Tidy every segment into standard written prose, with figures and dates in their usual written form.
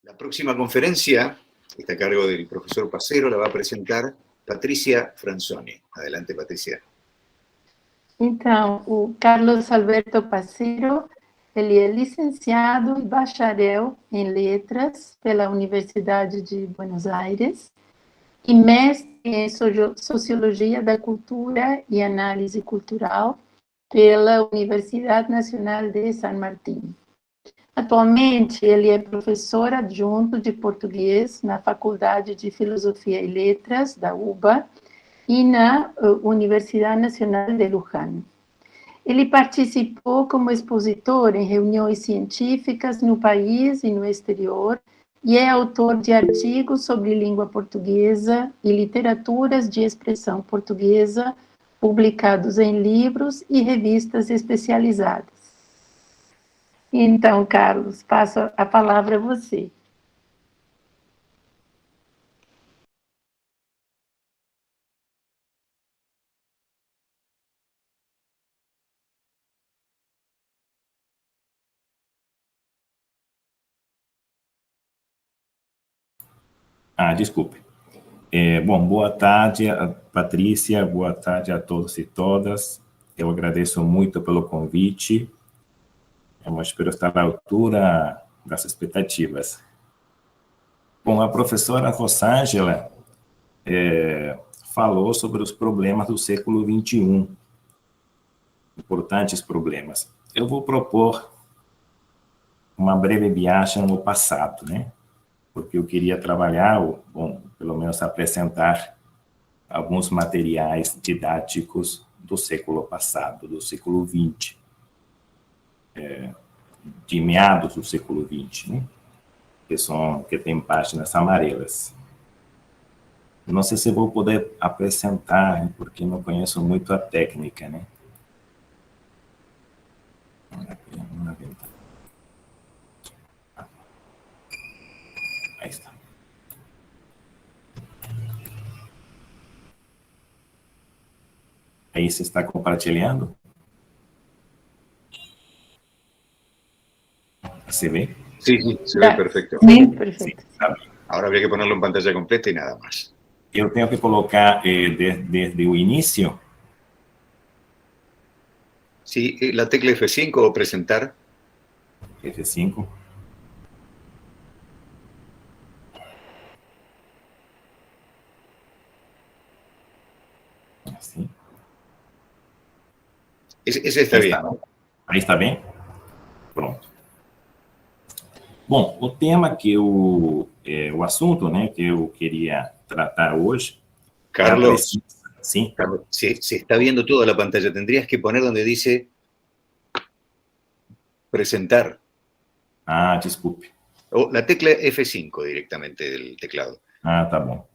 La próxima conferencia está a cargo del profesor Passero, la va a presentar Patrícia Franzoni. Adelante, Patrícia. Então, o Carlos Alberto Passero, ele é licenciado e bacharel em letras pela Universidade de Buenos Aires e mestre em Sociologia da Cultura e Análise Cultural pela Universidade Nacional de San Martín. Atualmente, ele é professor adjunto de português na Faculdade de Filosofia e Letras da UBA e na Universidade Nacional de Luján. Ele participou como expositor em reuniões científicas no país e no exterior e é autor de artigos sobre língua portuguesa e literaturas de expressão portuguesa publicados em livros e revistas especializadas. Então, Carlos, passo a palavra a você. Desculpe. Bom, boa tarde, Patrícia, boa tarde a todos e todas. Eu agradeço muito pelo convite. Eu espero estar à altura das expectativas. Bom, a professora Rosângela falou sobre os problemas do século XXI, importantes problemas. Eu vou propor uma breve viagem ao passado, né? Porque eu queria trabalhar, bom, pelo menos apresentar alguns materiais didáticos do século passado, do século XX, de meados do século XX, né? Que tem páginas amarelas. Não sei se vou poder apresentar, porque não conheço muito a técnica, né? Aí está. Aí você está compartilhando? ¿Se ve? Sí, sí, se ve perfecto. Sí, perfecto. Sí, está bien. Ahora habría que ponerlo en pantalla completa y nada más. Eu tenho que colocar desde o início? Sí, la tecla F5 o presentar. F5. Assim. Ese está bien. Aí está bem? Pronto. Bom, o tema que o assunto, né, que eu queria tratar hoje... Carlos, sí. Carlos, se está viendo toda la pantalla. Tendrías que poner donde dice presentar. Desculpe. O la tecla F5 directamente del teclado. Tá bom.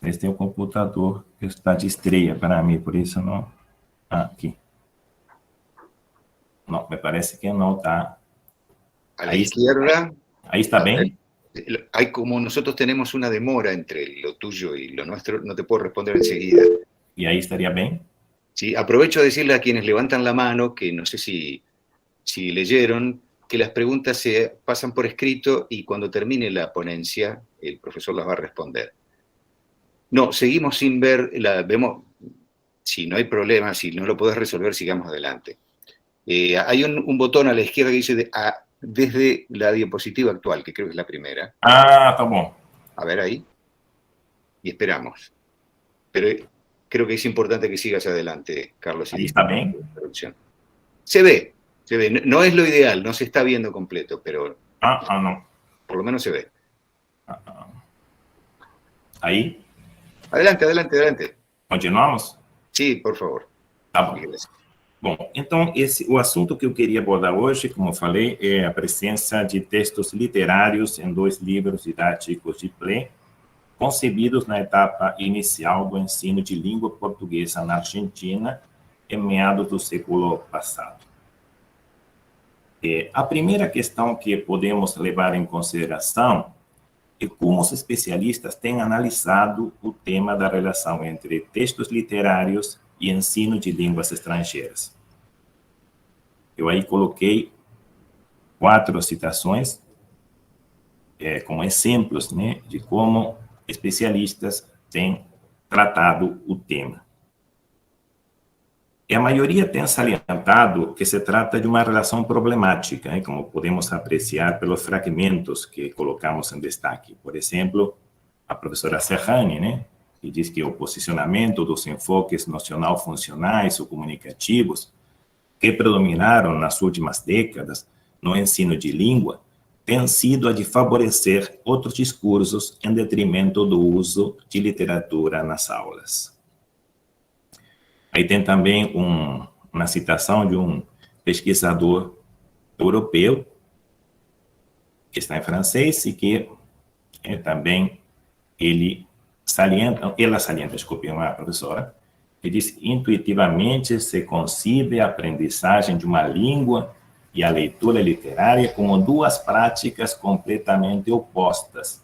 Este é o computador que está de estreia para mim, por isso não... aqui. Não, me parece que não está. A la izquierda. Ahí está bien. Hay como nosotros tenemos una demora entre lo tuyo y lo nuestro, no te puedo responder enseguida. ¿Y ahí estaría bien? Sí, aprovecho a decirle a quienes levantan la mano, que no sé si leyeron, que las preguntas se pasan por escrito y cuando termine la ponencia, el profesor las va a responder. No, seguimos sin ver, vemos, si no hay problema, si no lo podés resolver, sigamos adelante. Hay un botón a la izquierda que dice desde la diapositiva actual, que creo que es la primera. Tá bom. A ver ahí. Y esperamos. Pero creo que es importante que sigas adelante, Carlos. Ahí está bien. Se ve. No es lo ideal, no se está viendo completo, pero... no. Por lo menos se ve. Ahí. Adelante. Continuamos? Sí, por favor. Tá bom. Bom, então, o assunto que eu queria abordar hoje, como eu falei, é a presença de textos literários em 2 livros didáticos de PLE, concebidos na etapa inicial do ensino de língua portuguesa na Argentina, em meados do século passado. A primeira questão que podemos levar em consideração é como os especialistas têm analisado o tema da relação entre textos literários e ensino de línguas estrangeiras. Eu aí coloquei 4 citações como exemplos, né, de como especialistas têm tratado o tema. E a maioria tem salientado que se trata de uma relação problemática, né, como podemos apreciar pelos fragmentos que colocamos em destaque. Por exemplo, a professora Serrani, né, que diz que o posicionamento dos enfoques nocional-funcionais ou comunicativos que predominaram nas últimas décadas no ensino de língua tem sido a de favorecer outros discursos em detrimento do uso de literatura nas aulas. Aí tem também uma citação de um pesquisador europeu, que está em francês, e que também ela salienta, desculpe, uma professora, que diz: intuitivamente se concibe a aprendizagem de uma língua e a leitura literária como duas práticas completamente opostas,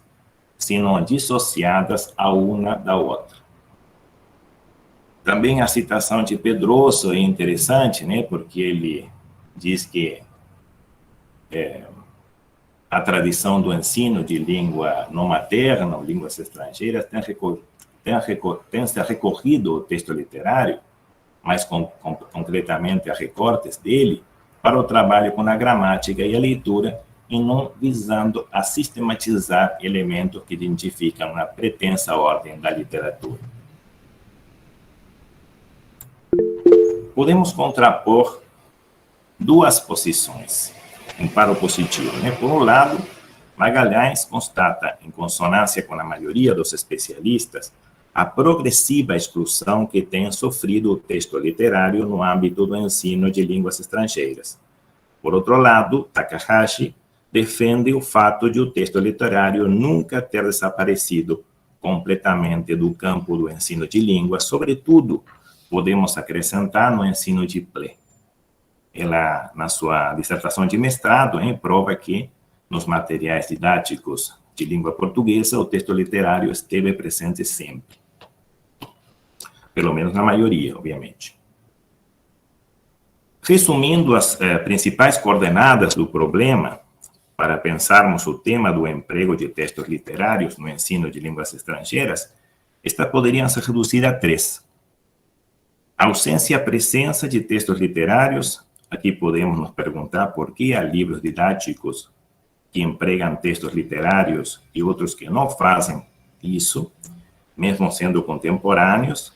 se não dissociadas a uma da outra. Também a citação de Pedroso é interessante, né, porque ele diz que a tradição do ensino de língua não materna, ou línguas estrangeiras, tem se recorrido ao texto literário, mais concretamente a recortes dele, para o trabalho com a gramática e a leitura, e não visando a sistematizar elementos que identificam uma pretensa ordem da literatura. Podemos contrapor duas posições, para o positivo, né? Por um lado, Magalhães constata, em consonância com a maioria dos especialistas, a progressiva exclusão que tem sofrido o texto literário no âmbito do ensino de línguas estrangeiras. Por outro lado, Takahashi defende o fato de o texto literário nunca ter desaparecido completamente do campo do ensino de línguas, sobretudo, podemos acrescentar no ensino de PLE. Ela, na sua dissertação de mestrado, prova que, nos materiais didáticos de língua portuguesa, o texto literário esteve presente sempre. Pelo menos na maioria, obviamente. Resumindo as principais coordenadas do problema, para pensarmos o tema do emprego de textos literários no ensino de línguas estrangeiras, estas poderiam ser reduzidas a 3. Ausência e a presença de textos literários. Aqui podemos nos perguntar por que há livros didáticos que empregam textos literários e outros que não fazem isso, mesmo sendo contemporâneos.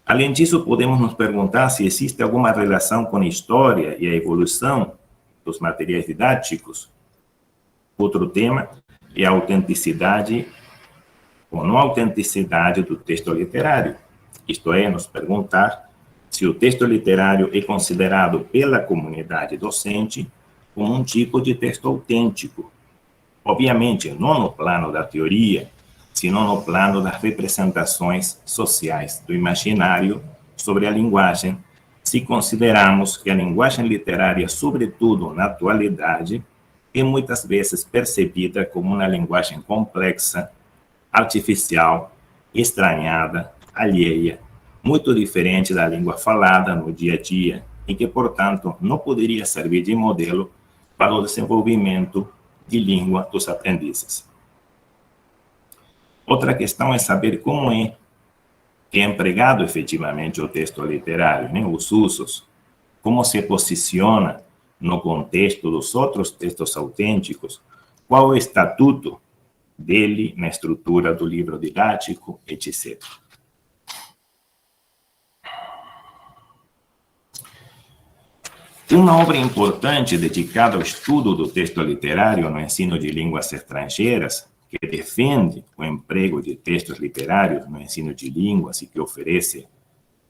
Além disso, podemos nos perguntar se existe alguma relação com a história e a evolução dos materiais didáticos. Outro tema é a autenticidade ou não autenticidade do texto literário. Isto é, nos perguntar se o texto literário é considerado pela comunidade docente como um tipo de texto autêntico. Obviamente, não no plano da teoria, sino no plano das representações sociais do imaginário sobre a linguagem, se consideramos que a linguagem literária, sobretudo na atualidade, é muitas vezes percebida como uma linguagem complexa, artificial, estranhada, alheia, muito diferente da língua falada no dia a dia e que, portanto, não poderia servir de modelo para o desenvolvimento de língua dos aprendizes. Outra questão é saber como é que é empregado efetivamente o texto literário, né? Os usos, como se posiciona no contexto dos outros textos autênticos, qual o estatuto dele na estrutura do livro didático, etc. Uma obra importante dedicada ao estudo do texto literário no ensino de línguas estrangeiras, que defende o emprego de textos literários no ensino de línguas e que oferece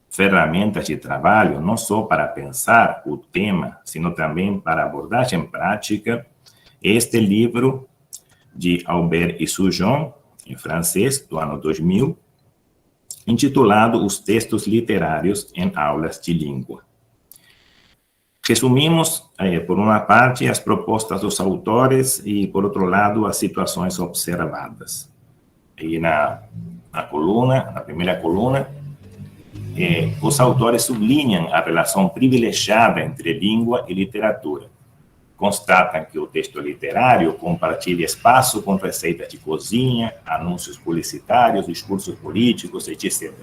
ferramentas de trabalho não só para pensar o tema, sino também para abordagem prática, é este livro de Albert e Soujon, em francês, do ano 2000, intitulado Os Textos Literários em Aulas de Língua. Resumimos, por uma parte, as propostas dos autores e, por outro lado, as situações observadas. E na primeira coluna, os autores sublinham a relação privilegiada entre língua e literatura. constatam que o texto literário compartilha espaço com receitas de cozinha, anúncios publicitários, discursos políticos, etc.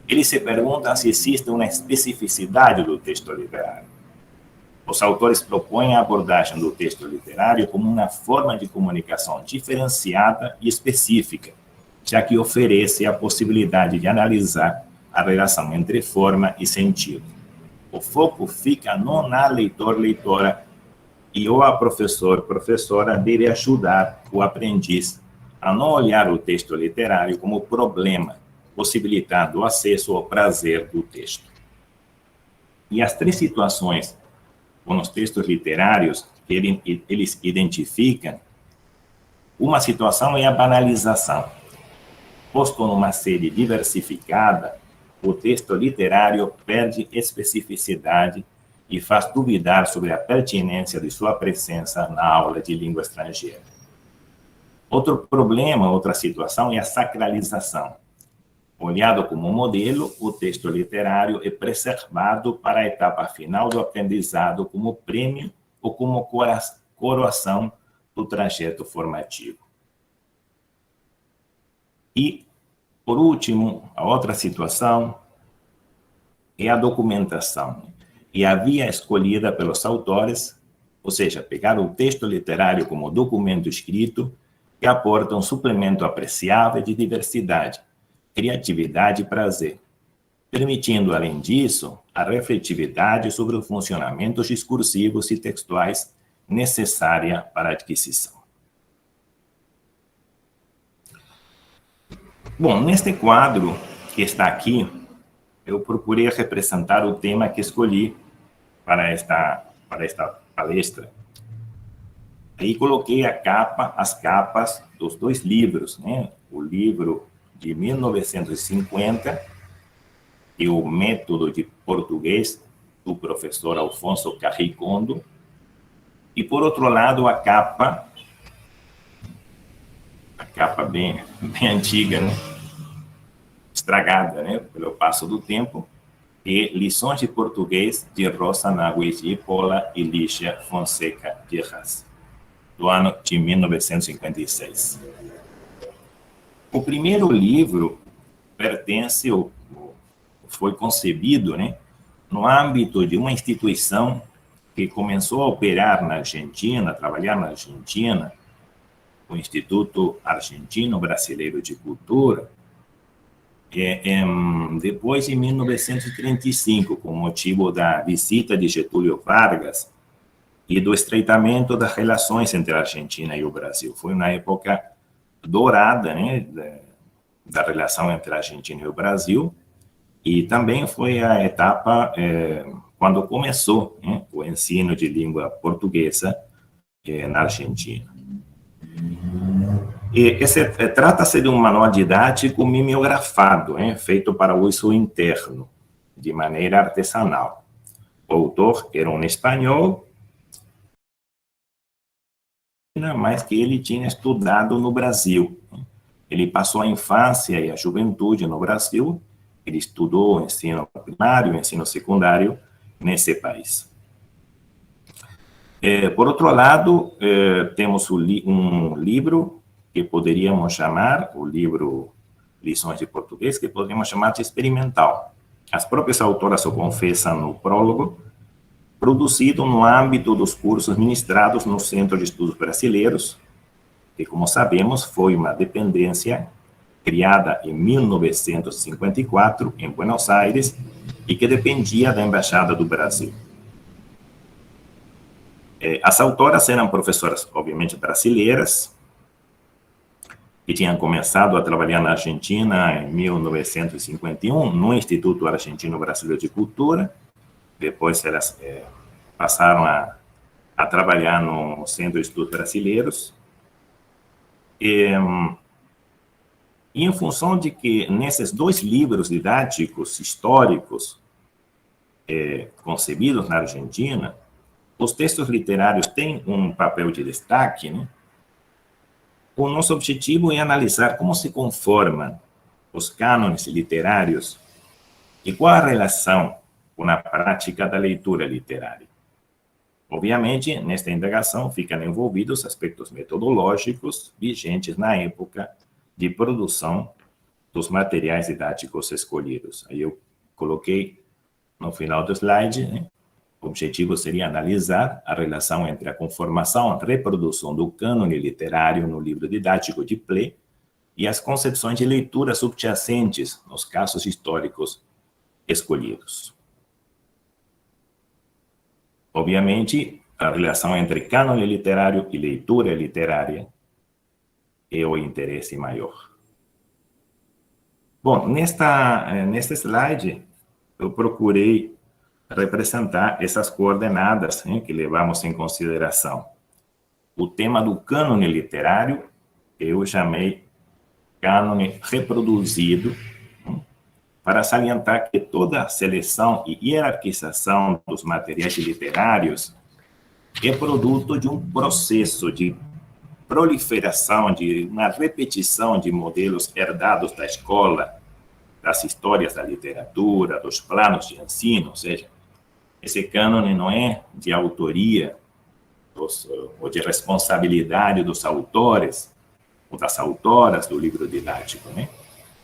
Eles se perguntam se existe uma especificidade do texto literário. Os autores propõem a abordagem do texto literário como uma forma de comunicação diferenciada e específica, já que oferece a possibilidade de analisar a relação entre forma e sentido. O foco fica não na leitor-leitora, e ou a professora deve ajudar o aprendiz a não olhar o texto literário como problema, possibilitando o acesso ao prazer do texto. E as três situações com os textos literários que eles identificam, uma situação é a banalização. Posto numa série diversificada, o texto literário perde especificidade e faz duvidar sobre a pertinência de sua presença na aula de língua estrangeira. Outro problema, outra situação é a sacralização. Olhado como modelo, o texto literário é preservado para a etapa final do aprendizado como prêmio ou como coroação do trajeto formativo. E, por último, a outra situação é a documentação. E a via escolhida pelos autores, ou seja, pegar o texto literário como documento escrito, que aporta um suplemento apreciável de diversidade, criatividade e prazer, permitindo, além disso, a refletividade sobre os funcionamentos discursivos e textuais necessária para a aquisição. Bom, neste quadro que está aqui, eu procurei representar o tema que escolhi para esta palestra. Aí coloquei as capas dos dois livros, né? O livro de 1950 e o Método de Português, do professor Alfonso Carricondo, e, por outro lado, a capa bem antiga, né? Estragada, né? Pelo passo do tempo, e Lições de Português de Rosa Naguigi Pola e Lígia Fonseca de Arras, do ano de 1956. O primeiro livro pertence, ou foi concebido, né, no âmbito de uma instituição que começou a operar na Argentina, a trabalhar na Argentina, o Instituto Argentino Brasileiro de Cultura, depois de 1935, com motivo da visita de Getúlio Vargas e do estreitamento das relações entre a Argentina e o Brasil. Foi uma época dourada, né, da relação entre a Argentina e o Brasil, e também foi a etapa quando começou, né, o ensino de língua portuguesa na Argentina. Trata-se de um manual didático mimeografado, feito para uso interno, de maneira artesanal. O autor era um espanhol, mas que ele tinha estudado no Brasil. Ele passou a infância e a juventude no Brasil. Ele estudou o ensino primário, o ensino secundário nesse país. Por outro lado, temos um livro que poderíamos chamar, o livro Lições de Português, que poderíamos chamar de experimental. As próprias autoras o confessam no prólogo, produzido no âmbito dos cursos ministrados no Centro de Estudos Brasileiros, que, como sabemos, foi uma dependência criada em 1954, em Buenos Aires, e que dependia da Embaixada do Brasil. As autoras eram professoras, obviamente, brasileiras, que tinham começado a trabalhar na Argentina em 1951, no Instituto Argentino Brasileiro de Cultura. Depois elas passaram a trabalhar no Centro de Estudos Brasileiros. E em função de que, nesses dois livros didáticos históricos concebidos na Argentina, os textos literários têm um papel de destaque, né? O nosso objetivo é analisar como se conformam os cânones literários e qual a relação com a prática da leitura literária. Obviamente, nesta indagação ficam envolvidos aspectos metodológicos vigentes na época de produção dos materiais didáticos escolhidos. Aí eu coloquei no final do slide, né? O objetivo seria analisar a relação entre a conformação e reprodução do cânone literário no livro didático de Plé e as concepções de leitura subjacentes nos casos históricos escolhidos. Obviamente, a relação entre cânone literário e leitura literária é o interesse maior. Bom, neste slide, eu procurei representar essas coordenadas, né, que levamos em consideração. O tema do cânone literário, eu chamei cânone reproduzido, para salientar que toda a seleção e hierarquização dos materiais literários é produto de um processo de proliferação, de uma repetição de modelos herdados da escola, das histórias da literatura, dos planos de ensino, ou seja, esse cânone não é de autoria ou de responsabilidade dos autores ou das autoras do livro didático, né?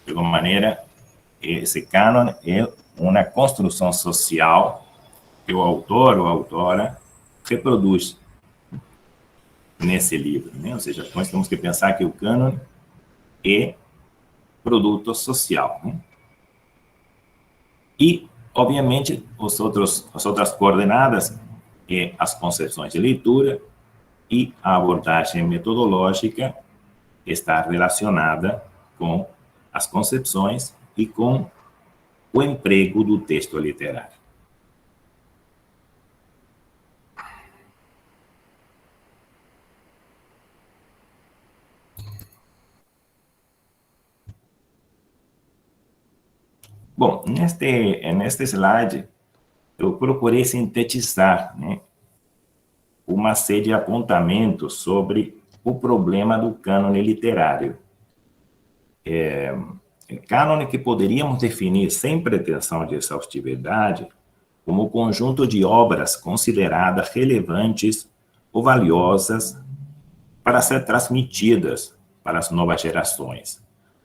De alguma maneira, esse cânone é uma construção social que o autor ou a autora reproduz nesse livro, né? Ou seja, nós temos que pensar que o cânone é produto social, né? E, obviamente, as outras coordenadas é as concepções de leitura e a abordagem metodológica está relacionada com as concepções e com o emprego do texto literário. Bom, neste slide, eu procurei sintetizar, né, uma série de apontamentos sobre o problema do cânone literário. Cânone que poderíamos definir, sem pretensão de exaustividade, como o conjunto de obras consideradas relevantes ou valiosas para ser transmitidas para as novas gerações,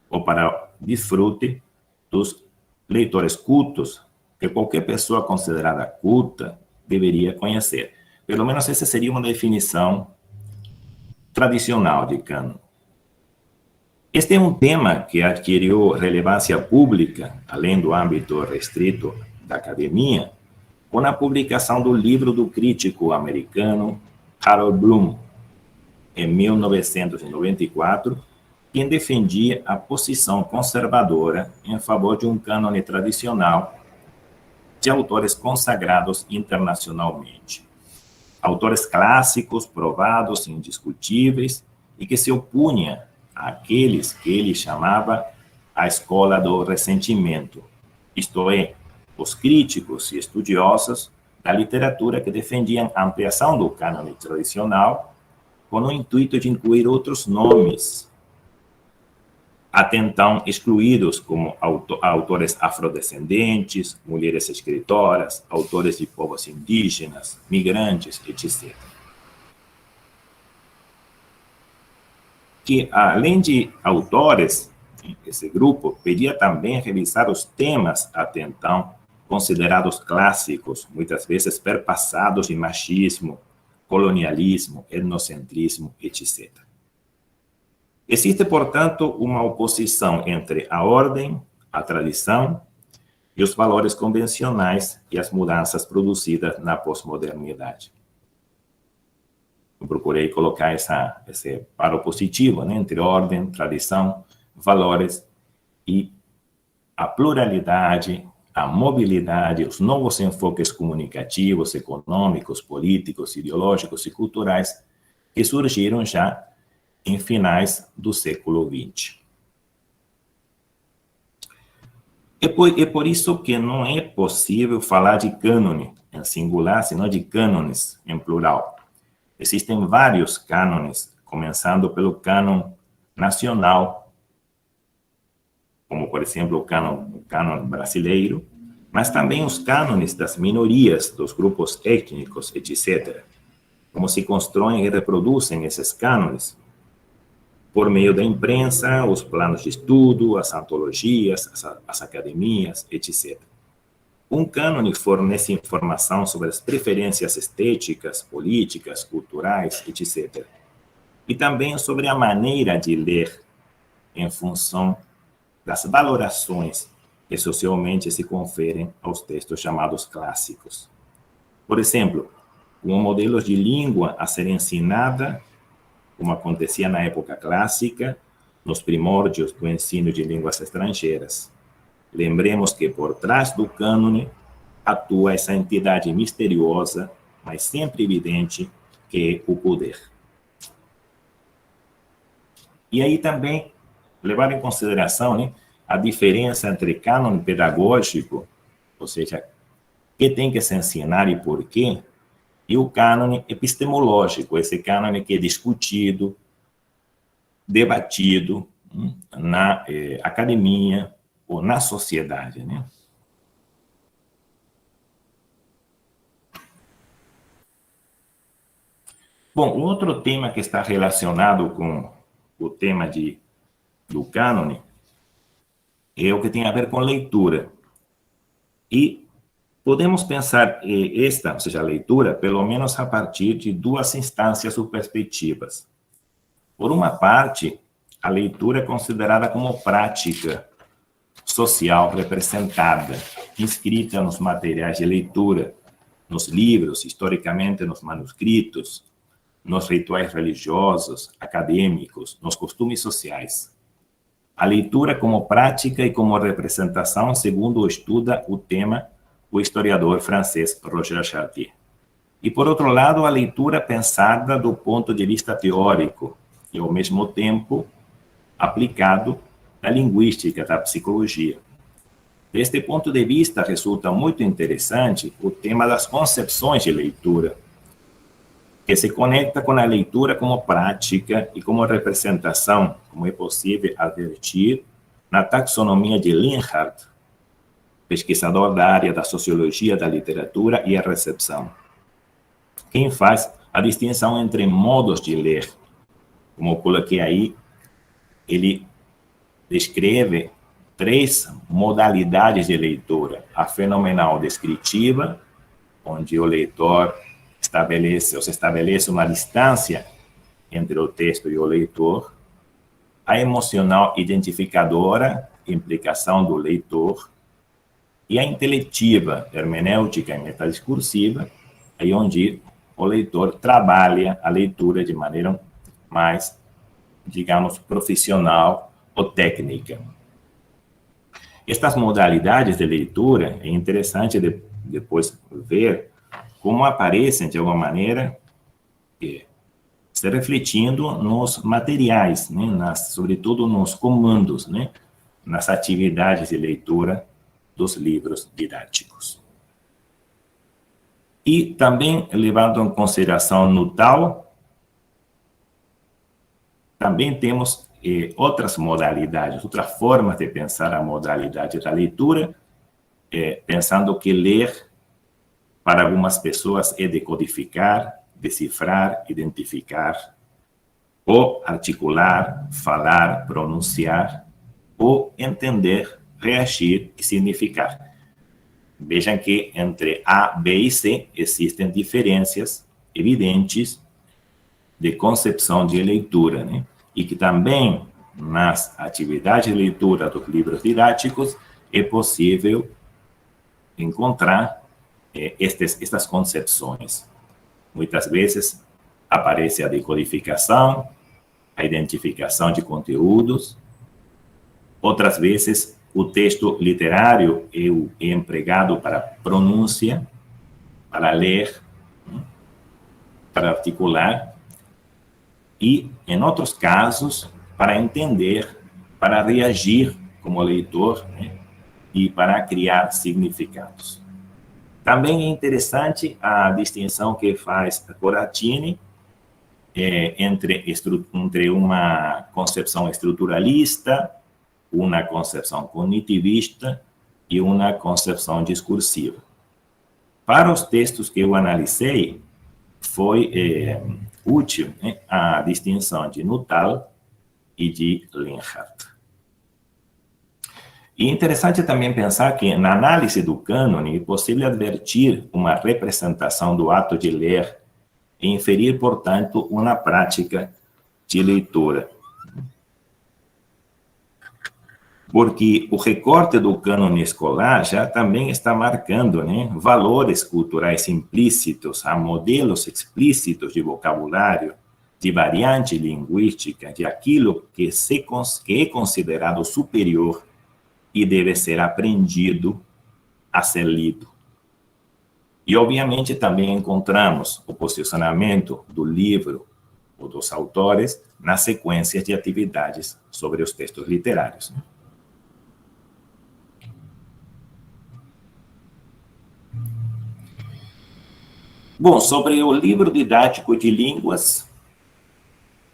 ou para desfrute dos leitores cultos, que qualquer pessoa considerada culta deveria conhecer. Pelo menos essa seria uma definição tradicional de cânone. Este é um tema que adquiriu relevância pública, além do âmbito restrito da academia, com a publicação do livro do crítico americano Harold Bloom, em 1994, quem defendia a posição conservadora em favor de um cânone tradicional de autores consagrados internacionalmente. Autores clássicos, provados, indiscutíveis, e que se opunha àqueles que ele chamava a escola do ressentimento, isto é, os críticos e estudiosos da literatura que defendiam a ampliação do cânone tradicional com o intuito de incluir outros nomes, até então excluídos, como autores afrodescendentes, mulheres escritoras, autores de povos indígenas, migrantes, etc. Que, além de autores, esse grupo pedia também revisar os temas até então considerados clássicos, muitas vezes perpassados de machismo, colonialismo, etnocentrismo, etc. Existe, portanto, uma oposição entre a ordem, a tradição e os valores convencionais e as mudanças produzidas na pós-modernidade. Eu procurei colocar esse paro positivo, né, entre ordem, tradição, valores e a pluralidade, a mobilidade, os novos enfoques comunicativos, econômicos, políticos, ideológicos e culturais que surgiram já em finais do século XX. É por isso que não é possível falar de cânone em singular, senão de cânones em plural. Existem vários cânones, começando pelo cânon nacional, como, por exemplo, o cânon brasileiro, mas também os cânones das minorias, dos grupos étnicos, etc. como se constroem e reproduzem esses cânones? Por meio da imprensa, os planos de estudo, as antologias, as academias, etc. Um cânone fornece informação sobre as preferências estéticas, políticas, culturais, etc. E também sobre a maneira de ler em função das valorações que socialmente se conferem aos textos chamados clássicos. Por exemplo, como modelos de língua a ser ensinada, como acontecia na época clássica, nos primórdios do ensino de línguas estrangeiras. Lembremos que por trás do cânone atua essa entidade misteriosa, mas sempre evidente, que é o poder. E aí também levar em consideração, né, a diferença entre cânone pedagógico, ou seja, o que tem que se ensinar e por quê, e o cânone epistemológico, esse cânone que é discutido, debatido na academia ou na sociedade, né? Bom, outro tema que está relacionado com o tema do cânone é o que tem a ver com leitura. E podemos pensar esta, ou seja, a leitura, pelo menos a partir de duas instâncias ou perspectivas. Por uma parte, a leitura é considerada como prática social representada, inscrita nos materiais de leitura, nos livros, historicamente nos manuscritos, nos rituais religiosos, acadêmicos, nos costumes sociais. A leitura como prática e como representação, segundo estuda o tema o historiador francês Roger Chartier. E, por outro lado, a leitura pensada do ponto de vista teórico e, ao mesmo tempo, aplicado na linguística da psicologia. Deste ponto de vista, resulta muito interessante o tema das concepções de leitura, que se conecta com a leitura como prática e como representação, como é possível advertir na taxonomia de Linhart, pesquisador da área da sociologia da literatura e a recepção. Quem faz a distinção entre modos de ler, como eu coloquei aí, ele descreve 3 modalidades de leitura: a fenomenal descritiva, onde o leitor se estabelece uma distância entre o texto e o leitor; a emocional identificadora, implicação do leitor; e a intelectiva, hermenêutica e metadiscursiva, aí onde o leitor trabalha a leitura de maneira mais, digamos, profissional ou técnica. Estas modalidades de leitura, é interessante depois ver como aparecem, de alguma maneira, se refletindo nos materiais, né, sobretudo nos comandos, né, nas atividades de leitura dos livros didáticos. E também, levando em consideração no tal, também temos outras modalidades, outras formas de pensar a modalidade da leitura, pensando que ler, para algumas pessoas, é decodificar, decifrar, identificar, ou articular, falar, pronunciar, ou entender, reagir e significar. Vejam que entre A, B e C existem diferenças evidentes de concepção de leitura, né? E que também nas atividades de leitura dos livros didáticos é possível encontrar estas concepções. Muitas vezes aparece a decodificação, a identificação de conteúdos. Outras vezes o texto literário é empregado para pronúncia, para ler, para articular, e, em outros casos, para entender, para reagir como leitor, né, e para criar significados. Também é interessante a distinção que faz Coratini entre uma concepção estruturalista, uma concepção cognitivista e uma concepção discursiva. Para os textos que eu analisei, foi útil, né, a distinção de Nuttall e de Lenhardt. E é interessante também pensar que, na análise do cânone, é possível advertir uma representação do ato de ler e inferir, portanto, uma prática de leitura. Porque o recorte do cânone escolar já também está marcando, né, valores culturais implícitos a modelos explícitos de vocabulário, de variante linguística, de aquilo que é considerado superior e deve ser aprendido a ser lido. E, obviamente, também encontramos o posicionamento do livro ou dos autores nas sequências de atividades sobre os textos literários. Bom, sobre o livro didático de línguas,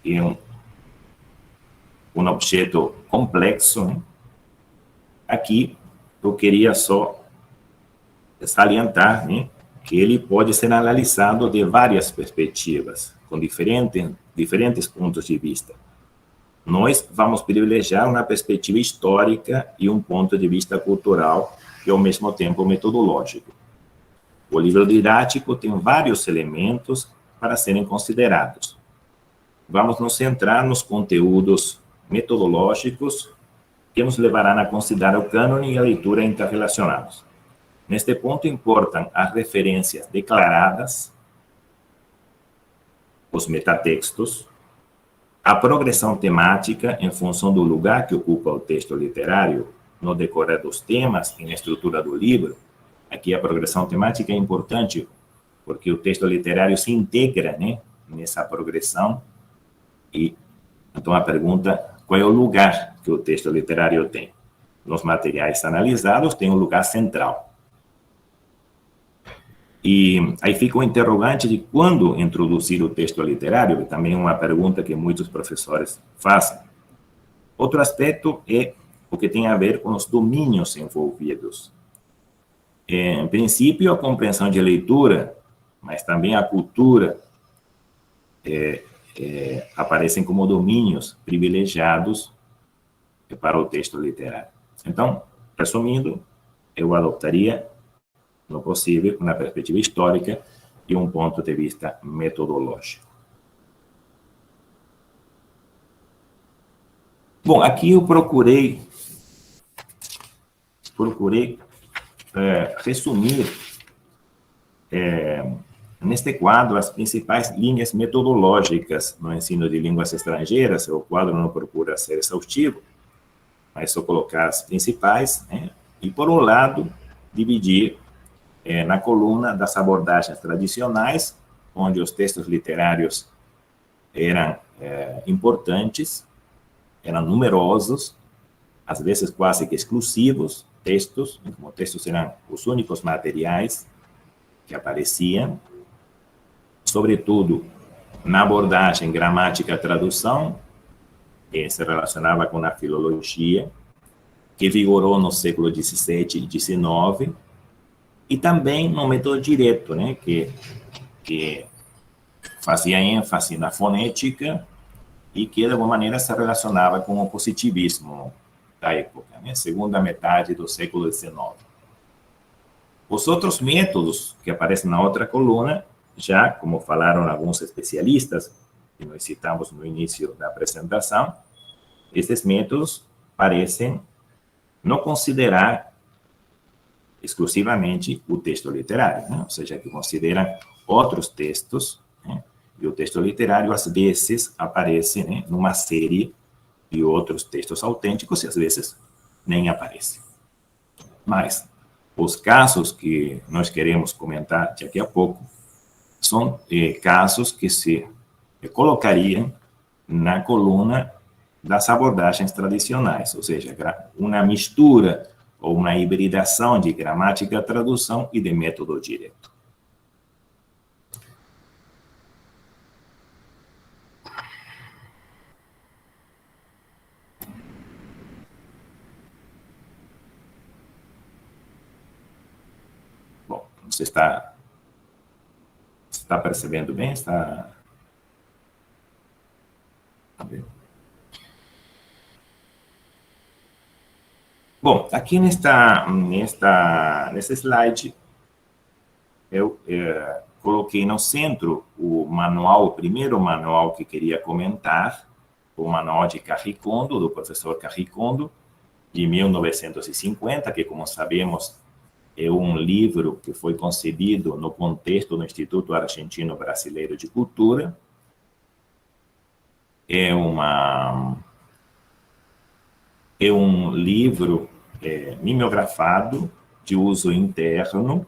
é um objeto complexo, né? Aqui eu queria só salientar, né, que ele pode ser analisado de várias perspectivas, com diferentes pontos de vista. Nós vamos privilegiar uma perspectiva histórica e um ponto de vista cultural e, ao mesmo tempo, metodológico. O livro didático tem vários elementos para serem considerados. Vamos nos centrar nos conteúdos metodológicos que nos levarão a considerar o cânone e a leitura interrelacionados. Neste ponto, importam as referências declaradas, os metatextos, a progressão temática em função do lugar que ocupa o texto literário no decorrer dos temas e na estrutura do livro. Aqui a progressão temática é importante porque o texto literário se integra, né, nessa progressão. E então a pergunta, qual é o lugar que o texto literário tem? Nos materiais analisados tem um lugar central. E aí fica o interrogante de quando introduzir o texto literário, que também é uma pergunta que muitos professores fazem. Outro aspecto é o que tem a ver com os domínios envolvidos. Em princípio, a compreensão de leitura, mas também a cultura, aparecem como domínios privilegiados para o texto literário. Então, resumindo, eu adoptaria, no possível, uma perspectiva histórica e um ponto de vista metodológico. Bom, aqui eu procurei resumir neste quadro as principais linhas metodológicas no ensino de línguas estrangeiras. O quadro não procura ser exaustivo, mas só colocar as principais, né? E, por um lado, dividir na coluna das abordagens tradicionais, onde os textos literários eram importantes, eram numerosos, às vezes quase que exclusivos, textos, como textos eram os únicos materiais que apareciam, sobretudo na abordagem gramática-tradução, que se relacionava com a filologia, que vigorou no século XVII e XIX, e também no método direto, né, que fazia ênfase na fonética e que, de alguma maneira, se relacionava com o positivismo da época, né, segunda metade do século XIX. Os outros métodos que aparecem na outra coluna, já, como falaram alguns especialistas, que nós citamos no início da apresentação, esses métodos parecem não considerar exclusivamente o texto literário, né? Ou seja, que consideram outros textos, né? E o texto literário, às vezes, aparece, né, numa série de outros textos autênticos e, às vezes, nem aparece. Mas os casos que nós queremos comentar daqui a pouco são casos que se colocariam na coluna das abordagens tradicionais, ou seja, uma mistura ou uma hibridação de gramática, tradução e de método direto. Bom, você está Está percebendo bem? Está... Bom, aqui nesse slide, eu coloquei no centro o manual, o primeiro manual que queria comentar, o manual de Carricondo, do professor Carricondo, de 1950, que, como sabemos, é um livro que foi concebido no contexto do Instituto Argentino Brasileiro de Cultura. É um livro mimeografado, de uso interno.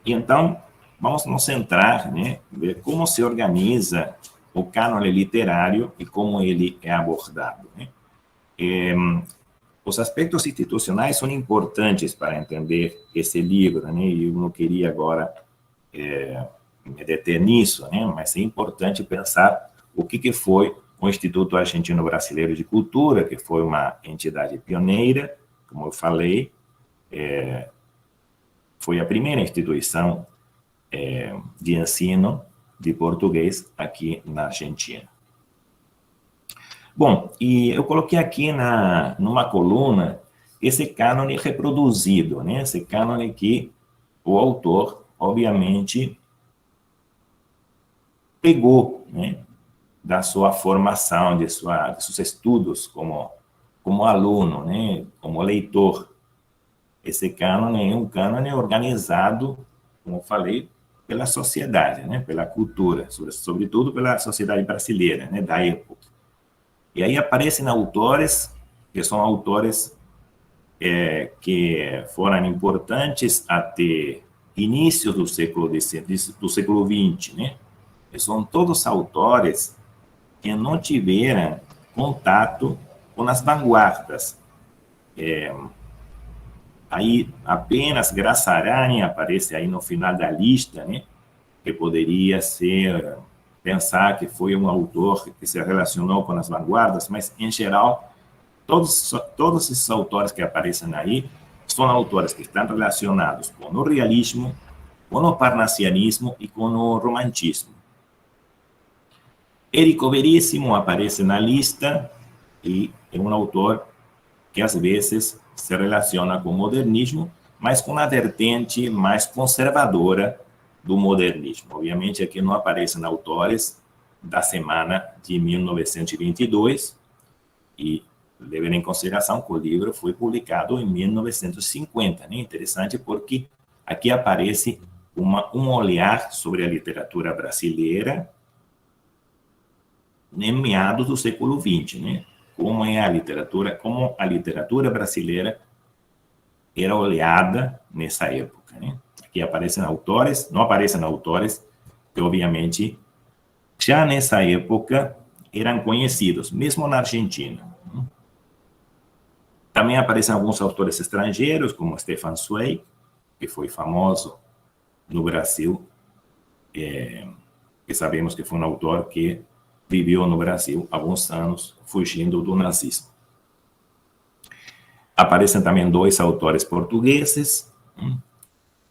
Então, vamos nos centrar, né, ver como se organiza o cânone literário e como ele é abordado, né? Os aspectos institucionais são importantes para entender esse livro, né? E eu não queria agora me deter nisso, né? Mas é importante pensar o que foi o Instituto Argentino Brasileiro de Cultura, que foi uma entidade pioneira, como eu falei, foi a primeira instituição de ensino de português aqui na Argentina. Bom, e eu coloquei aqui numa coluna esse cânone reproduzido, né? Esse cânone que o autor, obviamente, pegou, né, da sua formação, de seus estudos como aluno, né, como leitor. Esse cânone é um cânone organizado, como eu falei, pela sociedade, né, pela cultura, sobretudo pela sociedade brasileira, né, da época. E aí aparecem autores, que são autores que foram importantes até início do século XX, né? E são todos autores que não tiveram contato com as vanguardas. Aí apenas Graçarani aparece aí no final da lista, né? Que poderia ser, pensar que foi um autor que se relacionou com as vanguardas, mas, em geral, todos esses autores que aparecem aí são autores que estão relacionados com o realismo, com o parnassianismo e com o romantismo. Érico Veríssimo aparece na lista e é um autor que, às vezes, se relaciona com o modernismo, mas com a vertente mais conservadora do modernismo. Obviamente, aqui não aparecem autores da semana de 1922, e levem em consideração que o livro foi publicado em 1950, né? Interessante porque aqui aparece um olhar sobre a literatura brasileira em meados do século XX, né? Como a literatura brasileira era olhada nessa época, né? Aqui aparecem autores, não aparecem autores que, obviamente, já nessa época eram conhecidos, mesmo na Argentina. Também aparecem alguns autores estrangeiros, como Stefan Zweig, que foi famoso no Brasil, que sabemos que foi um autor que viveu no Brasil há alguns anos, fugindo do nazismo. Aparecem também dois autores portugueses,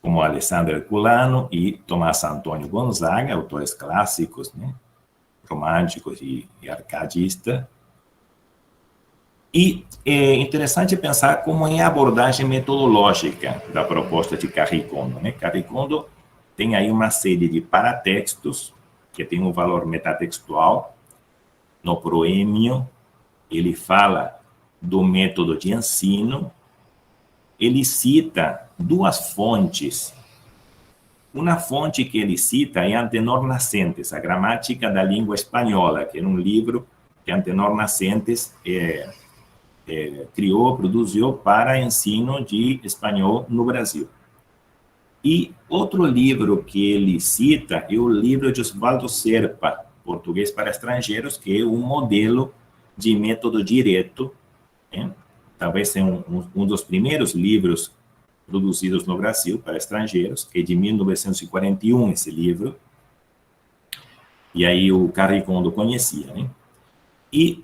como Alessandro Herculano e Tomás Antônio Gonzaga, autores clássicos, né, românticos e arcadistas. E é interessante pensar como é a abordagem metodológica da proposta de Carricondo, né? Carricondo tem aí uma série de paratextos que tem um valor metatextual. No proêmio, ele fala do método de ensino, ele cita duas fontes. Uma fonte que ele cita é Antenor Nascentes, a Gramática da Língua Espanhola, que é um livro que Antenor Nascentes criou, produziu para ensino de espanhol no Brasil. E outro livro que ele cita é o livro de Osvaldo Serpa, Português para Estrangeiros, que é um modelo de método direto, né? Talvez seja um dos primeiros livros produzidos no Brasil para estrangeiros, que é de 1941, esse livro. E aí o Carricondo conhecia, né? E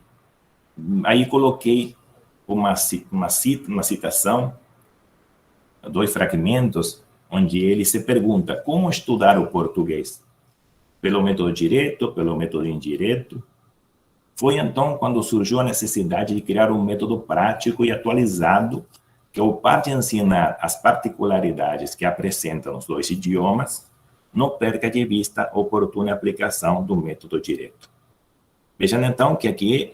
aí coloquei uma citação, 2 fragmentos, onde ele se pergunta como estudar o português. Pelo método direto, pelo método indireto. Foi então quando surgiu a necessidade de criar um método prático e atualizado que, ao par de ensinar as particularidades que apresentam os 2 idiomas, não perca de vista a oportuna aplicação do método direto. Vejam então que aqui,